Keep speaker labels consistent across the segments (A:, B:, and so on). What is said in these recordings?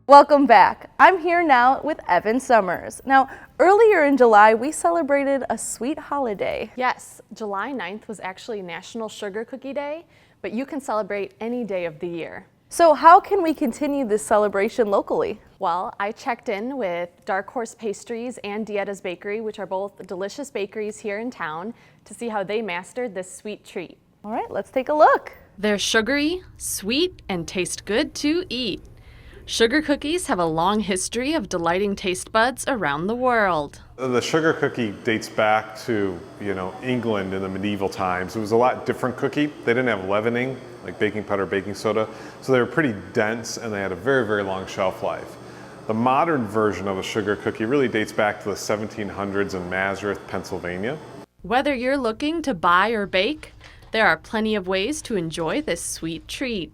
A: Welcome back. I'm here now with Evan Summers. Now, earlier in July, we celebrated a sweet holiday.
B: Yes, July 9th was actually National Sugar Cookie Day, but you can celebrate any day of the year.
A: So how can we continue this celebration locally?
B: Well, I checked in with Dark Horse Pastries and Dietta's Bakery, which are both delicious bakeries here in town, to see how they mastered this sweet treat.
A: All right, let's take a look.
C: They're sugary, sweet, and taste good to eat. Sugar cookies have a long history of delighting taste buds around the world.
D: The sugar cookie dates back to, England in the medieval times. It was a lot different cookie. They didn't have leavening, like baking powder, baking soda, so they were pretty dense and they had a very, very long shelf life. The modern version of a sugar cookie really dates back to the 1700s in Nazareth, Pennsylvania.
C: Whether you're looking to buy or bake, there are plenty of ways to enjoy this sweet treat.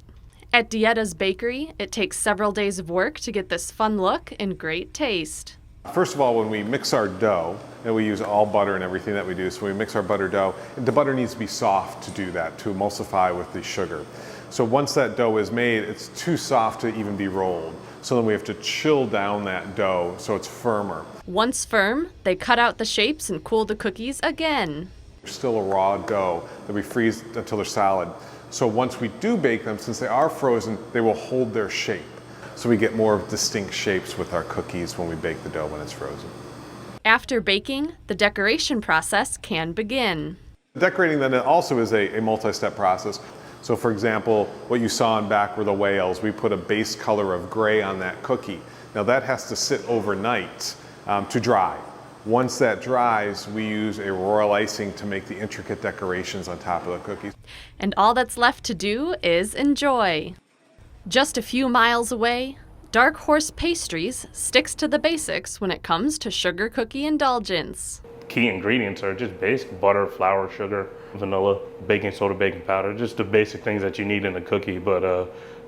C: At Dietta's Bakery, it takes several days of work to get this fun look and great taste.
D: First of all, when we mix our dough, and we use all butter and everything that we do, so we mix our butter dough, the butter needs to be soft to do that, to emulsify with the sugar. So once that dough is made, it's too soft to even be rolled. So then we have to chill down that dough so it's firmer.
C: Once firm, they cut out the shapes and cool the cookies again.
D: Still a raw dough that we freeze until they're solid. So once we do bake them, since they are frozen, they will hold their shape. So we get more distinct shapes with our cookies when we bake the dough when it's frozen.
C: After baking, the decoration process can begin.
D: Decorating then also is a multi-step process. So for example, what you saw in back were the whales. We put a base color of gray on that cookie. Now that has to sit overnight to dry. Once that dries, we use a royal icing to make the intricate decorations on top of the cookies.
C: And all that's left to do is enjoy. Just a few miles away, Dark Horse Pastries sticks to the basics when it comes to sugar cookie indulgence.
E: Key ingredients are just basic: butter, flour, sugar, vanilla, baking soda, baking powder, just the basic things that you need in a cookie. But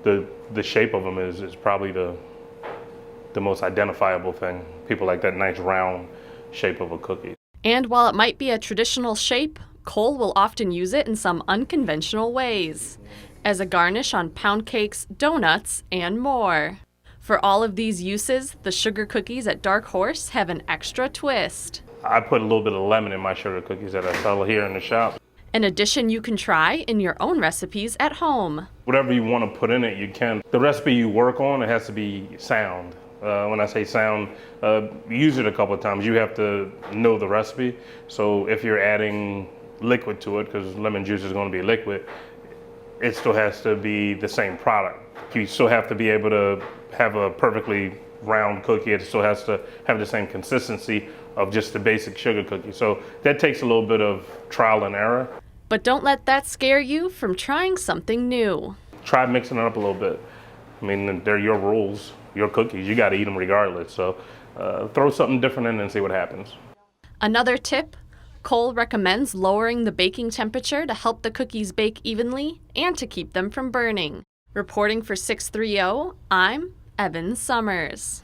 E: the shape of them is probably the most identifiable thing. People like that nice round shape of a cookie.
C: And while it might be a traditional shape, Cole will often use it in some unconventional ways, as a garnish on pound cakes, donuts, and more. For all of these uses, the sugar cookies at Dark Horse have an extra twist.
E: I put a little bit of lemon in my sugar cookies that I sell here in the shop.
C: An addition you can try in your own recipes at home.
E: Whatever you want to put in it, you can. The recipe you work on, it has to be sound. When I say sound, use it a couple of times. You have to know the recipe. So if you're adding liquid to it, because lemon juice is going to be liquid, it still has to be the same product. You still have to be able to have a perfectly round cookie. It still has to have the same consistency of just the basic sugar cookie. So that takes a little bit of trial and error.
C: But don't let that scare you from trying something new.
E: Try mixing it up a little bit. I mean, they're your rules, your cookies. You got to eat them regardless. So throw something different in and see what happens.
C: Another tip, Cole recommends lowering the baking temperature to help the cookies bake evenly and to keep them from burning. Reporting for 630, I'm Evan Summers.